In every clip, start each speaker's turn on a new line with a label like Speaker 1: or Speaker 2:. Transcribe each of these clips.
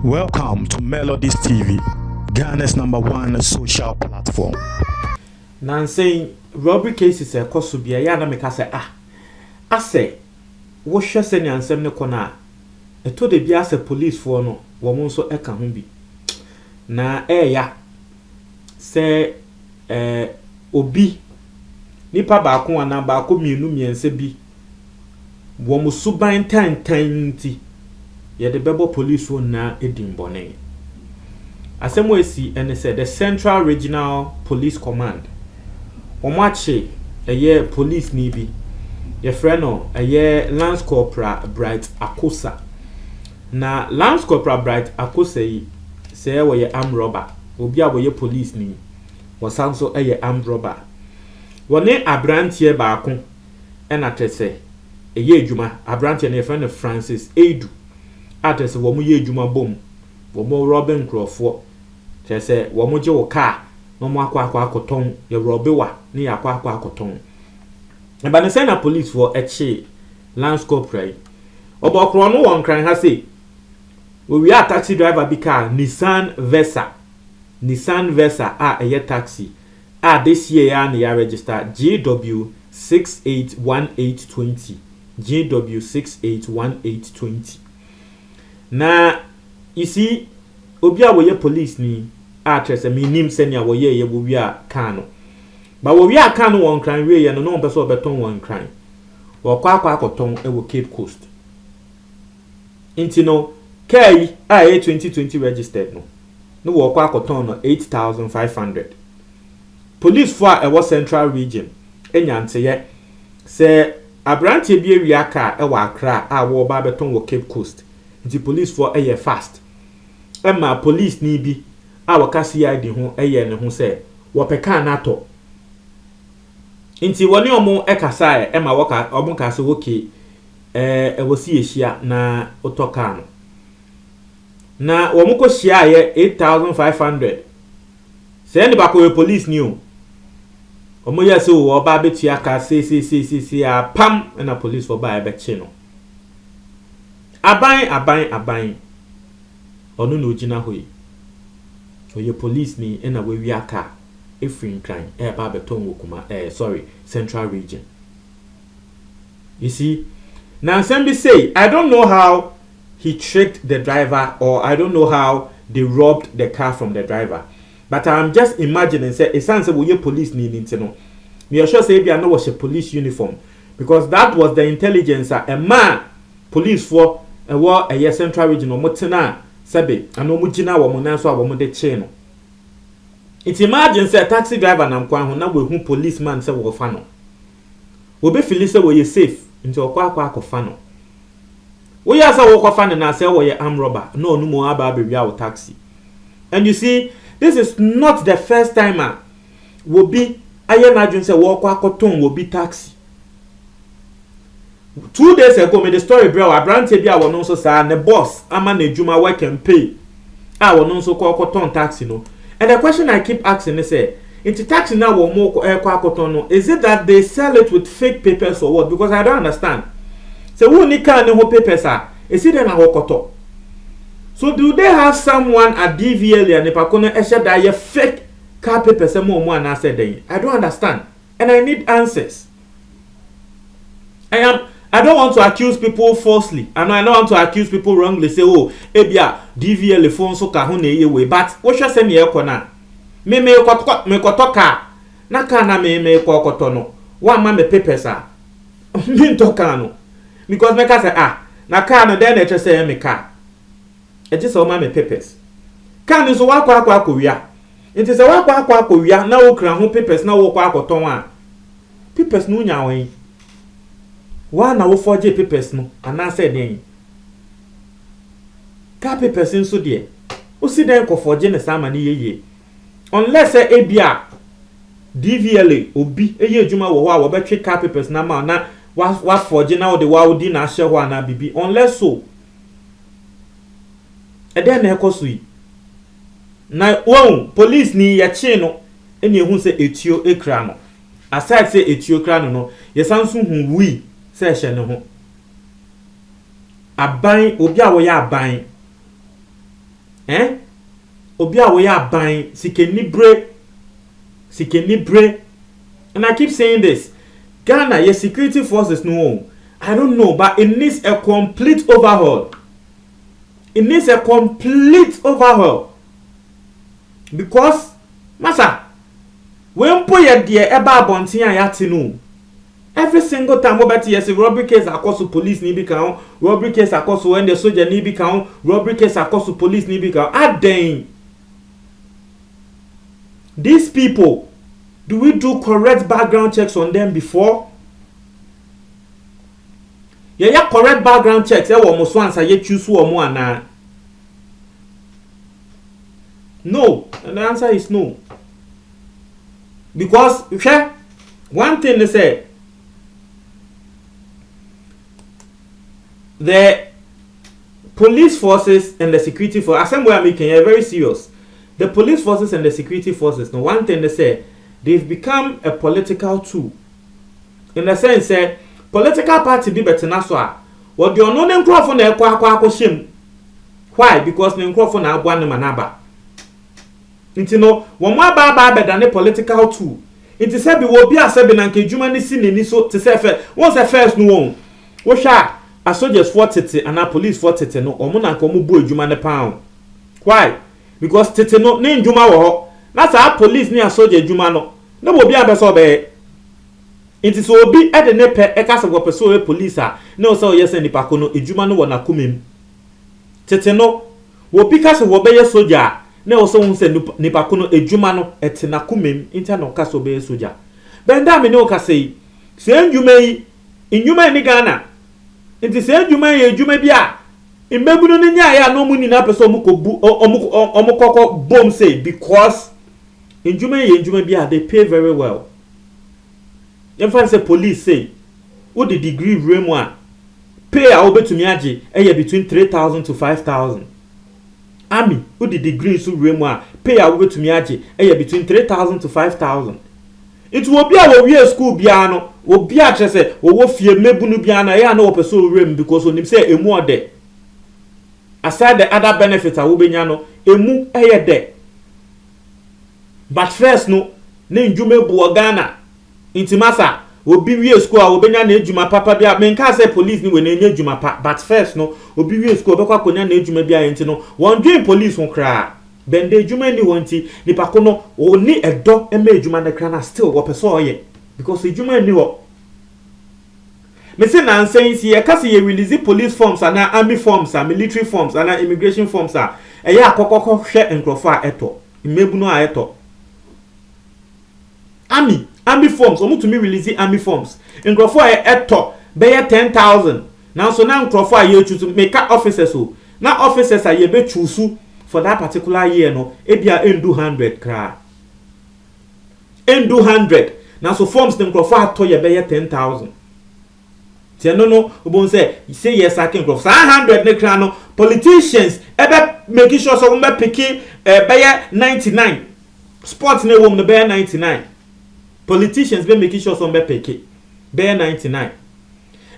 Speaker 1: Welcome to Melodies TV, Ghana's #1 social platform.
Speaker 2: Now saying robbery cases are cost to be a yana make us say I say what shall say and send the corner. A to the bias police for no woman so eka humbi. Na ya say obi nipa baako ana baako mienu miense bi wo mo suban tantanti ye de bebo police won na edin bone asemo esi ene say the Central Regional Police Command omache eye police ni bi ye freno eye Lance Corporal Bright Akosa na Lance Corporal Bright Akosa yi say wo ye armed robber obi a wo ye police ni wasanso eye armed robber wone abrantie baako ena tese eye adwuma abrantie ne friend Francis Edu atese wo mo ye adwuma bom wo mo Robin Crofo tese wo mo je wo car no mo akwa akoton ye robewa ne akwa akoton e ba ne say na police for eche Lance Corporal obokro no won kran ha say we are taxi driver bi car Nissan Versa a eye taxi this year and ya register GW681820 GW681820 na you see obi a woye police ni trese me nim senia woye ye bo wi a kan no ba wo wi a kan no won kran we ye no no person obeton won kran wo kwa akoton e wo Cape Coast intino kai a 2020 registered no wo kwa akoton no 8500 police for a Central Region enyanteye se abrantie bi ewia ka e wa Accra a wo ba beton wo Cape Coast nti police for eye fast ma police ni bi a waka CID ho eye ne ho se wo peka na to nti woni omo ekasa e ma waka omo ka se woke e wo si ehia na otoka no na wo mo ko hia ye 8500 se ni ba ko police ni o omo ya se wo ba betua ka se a pam na police for ba e be che no aban onu no gina hoyi oye police ni na we wi aka efrin crime ba beton wokuma Central Region. You see, now somebody say I don't know how he tricked the driver or I don't know how they robbed the car from the driver, but I'm just imagining say it sounds like we police ni no we are sure say be no was a police uniform because that was the intelligence a man police for a Central Region motena sebe ano mugina wo mo nanso abo mo de che no it imagine say taxi driver na nkwan ho na we hu policeman say wo fa no wo be feel say wo ye safe nti okwa akofa no wo ya say wo kofa no na say wo ye armed robber no no mo aba be wia wo taxi. And you see, this is not the first time wo be aye na dwun say wo kwa akoton wo be taxi. 2 days ago, me the story bro, abrantie bi a wono so sa ne boss ama na adwuma work and pay. A wono so kwa akoton taxi no. And the question I keep asking is say, into taxi now wo mo kwa akoton no, is it that they sell it with fake papers or what? Because I don't understand. So who ni kan ne ho papers is it na ho koto? So do they have someone at DVL and Nepakono Esha that you fake car papers and more and I said I don't understand. And I need answers. I don't want to accuse people falsely. And I don't want to accuse people wrongly. Say, oh, ebia DVL phone so ka hone ye we. But what should say me ekona? Me kotoka. Na ka na me koto no. Wa ma me papers Me toka no. Because me ka say na ka no then e say me ka. E just o ma me papers. Ka ni so wa kwa akowia. Nti se wa kwa akowia na wo kran ho papers na wo kwa akoton papers no nya wen. Wa na wo forge papers no ana say den. Ka papers nso de. O si den ko forge ne sama ne yeye. Unless ebia DVLA obi eye adwuma wo ho a wo betwe ka papers na ma na wa forge na wo de wa odi na ahye ho ana bibi unless so. E den na ekoso yi. Na won police ni ya che no eni ehun se etuo ekra no. Aside say etuo kra no yesanso hu wi se hye ne ho. aban obi a wo ya aban obi a wo ya aban sikenibre and I keep saying this. Ghana, your security forces no, I don't know, but it needs a complete overhaul. It needs a complete overhaul. Because, masa, when poye die eba bonti an yati no, every single time we yes, robbery case across the police ni bi kan, robbery case across when the soldier ni bi kan, robbery case across the police ni bi kan. Aden. These people, do we do correct background checks on them before? Yeah, correct background checks. I almost once I choose one ana. No, and the answer is no. Because one thing they say, the police forces and the security forces, assembly I'm making are very serious. The police forces and the security forces, no one thing they say, they've become a political tool. In the sense that political party be better na so a what the no nkrofo na ekwa shim. Why? Because the nkrofo na agwa ne manaba. Nti no wo mo aba beda ne political tool. Nti se bi wo bi asabe na nke djuma ne si neni so te se fe won se first no won. Wo hwa a soldiers for tete and a police for tete no omo na nka omo bu adjuma ne pound. Why? Because tete no ne djuma wo ho. Na sa police ni a soldier adjuma no. No wo bi abeso be. Nti so obi e de ne pe e ka se go peso e police a no so yes nipa ko no adjuma no wo na kumem. Tete no wo bi ka se wo be ye soldier na wo so won se nipa ko no adwuma no ete na kumem inta no ka so be soja benda me no ka sei se ndwuma yi ndwuma ni Ghana nti se ndwuma yi adwuma bi a imebunu no nya ya no mu ni na person mu ko bu omukoko bom say because ndwuma yi ndwuma bi a they pay very well. In fact say police say what the degree remu a pay a obetumi age e between 3,000 to 5,000. Army who the degree so remu a pay a we to me age between 3,000 to 5,000. It will be our we school biano will be a say wo fie mebunu biana ya na opeso rem because onim say emu ode. Aside the other benefits a wo benya no emu de. But first no na ndwuma bu Ghana intimasa obi wie school a obenya na ejuma papa bia menka say police ni we na ejuma pa but first no obi wie school obekwa konya na ejuma bia enti no won dwen police won kra bende ejuma ni wonti nipa ko no oni edo ema ejuma na kra na still wo person oye because ejuma ni wo me say na nsen si e ka se ye release police forms and army forms and military forms and immigration forms a eya akokoko hwe enkrofo a eto imebuno a eto army forms omu to me release army forms nkrofo a eto be 10,000 now so na nkrofo a ye choose make officers so na officers a ye be choose for that particular year no ebia endu 100 kra endu 100 now so forms the nkrofo ato ye be 10,000 tie no obon say yes I can nkrofo 100 ne kra no politicians ebe make sure so we pick be 99 sports ne wom no be 99 politicians be making sure some be pick be 99.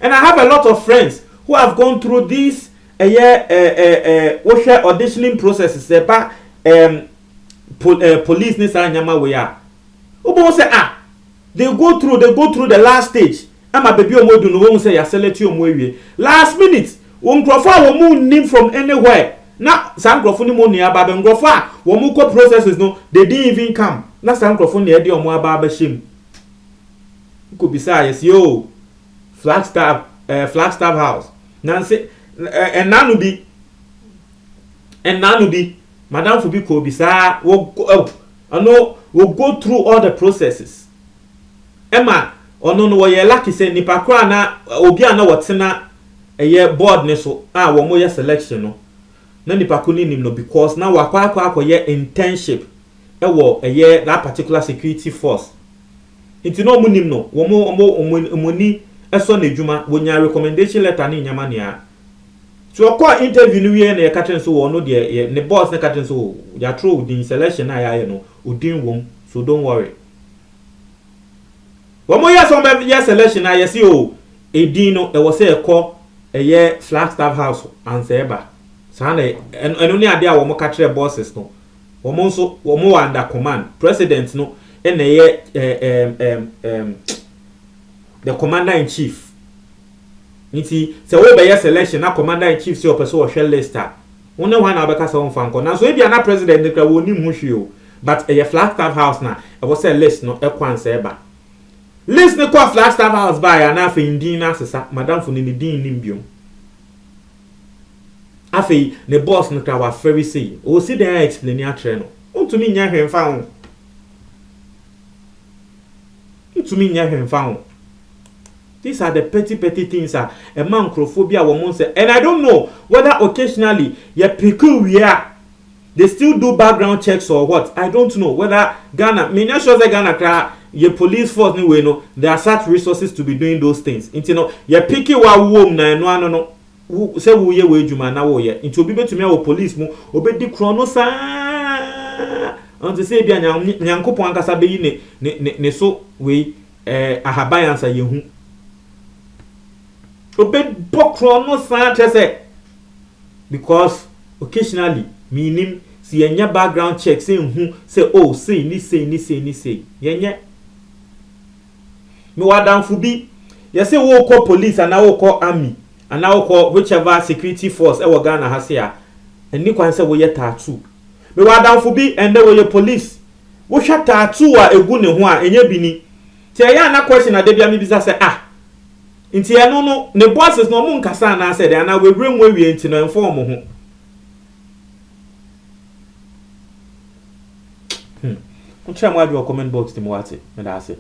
Speaker 2: And I have a lot of friends who have gone through this auditioning processes about police ni sa nyama we ya. Obo say they go through the last stage. Ama baby omodu no won say ya select omo ewie. Last minute, won crofo a wo mu nim from anywhere. Na san crofo ni mo ni aba be crofo a wo mu ko processes no they didn't even come. Na san crofo ni e de omo aba ba shim. Ko bisa yes yo Flagstaff house. Nancy and nanu bi madam for bi ko bisa wo go through all the processes. Emma ono no ye lucky say nipa kra na obi ana wotena board ne so wo mo ye selection no na nipa ko ni nim no because na wakwa ye internship wo that particular security force. It no munim no wo mo ni eso na edwuma wonya recommendation letter ni nyama ne a so okwa interview ni wie na ye ka so wo no de ne boss na ka so ya throw the selection na ya no odin wom so don't worry wo mo yes on be selection na yes o edin no e wo say ekọ eye Flagstaff House answer Sane and only idea wo mo catch bosses no. Wo mo nso wo mo under command. President no and the commander in chief. Nti se wo be selection na commander in chief se o person wo hwe list a. Wona wan na obeka se won fa nko. Na so e bia na president kra wo ni mu hwe o. But a Flagstaff House na e wo say list no e kwanse eba. List ne kwa Flagstaff House ba ya na afa ndin na asesa madam fo ni din nim biom. Afi ne boss no kra wa very say o si den explain atre no. Untumi nya hwemfa ho. Untumi nya hwemfa ho. These are the petty things a man crophobia woman say. And I don't know whether occasionally you peculiar they still do background checks or what. I don't know whether Ghana, me not sure that Ghana your police force anyway no there are such resources to be doing those things. You know, you picky wa wom na no say wo ye we juma na wo ye. Into obi betumi a police mu obedi krono sa on say bia nyankopon ankasa be yi ne so we ahaban ansa yehu. Obed bokro no san say because occasionally meaning see enya background check say say oh say ni say yenye me wadan fu bi ye say wo call police and wo call army and wo call whichever security force e wo Ghana ha say a eni kwan say wo ye tattoo me wadan fu bi and wo ye police wo hwa tattoo a egu ne ho a enya bi ni ti ya na question ade bia me bi say nti ya no ne bosses no mo nkasa na say dey na we brem we nti no inform ho Ucha mwadi wa comment box timu wate. Meda ase.